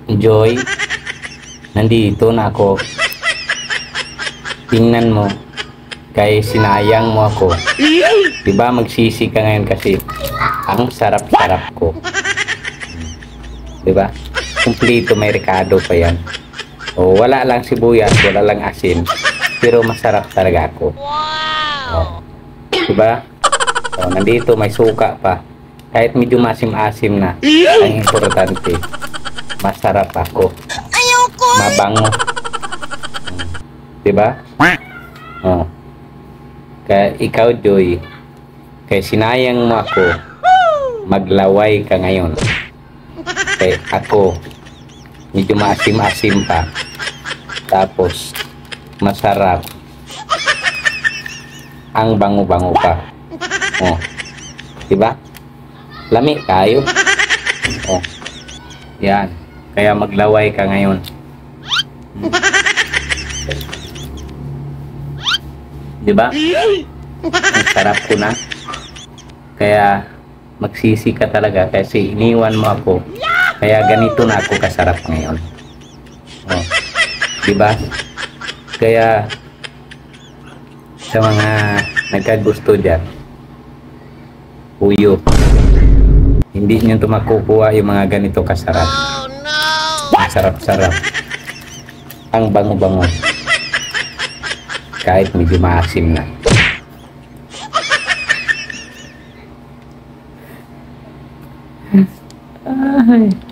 Joy, nandito na ako. Tingnan mo, kay sinayang mo ako. Diba magsisi ka ngayon kasi ang sarap-sarap ko. Diba? Kumplito, may rekado pa yan. O, wala lang sibuyas, wala lang asin, pero masarap talaga ako. O, diba? O, nandito may suka pa. Kahit medyo masim-asim na, ang importante, masarap ako. Mabango. Diba? O, kaya ikaw, Joy, kaya sinayang mo ako, maglaway ka ngayon. Kaya ako, medyo maasim-asim pa. Tapos, masarap. Ang bango-bango pa. O, diba? Lami tayo. O, yan. Kaya maglaway ka ngayon. Diba? Ang sarap ko na. Kaya, magsisi ka talaga kasi iniwan mo ako. Kaya ganito na ako kasarap ngayon. O, diba? Kaya, sa mga nagkagusto dyan, uyo, hindi nyo makukuha yung mga ganito kasarap. Ang sarap-sarap. Ang bango-bango. Kahit medyo maasim na. Ay.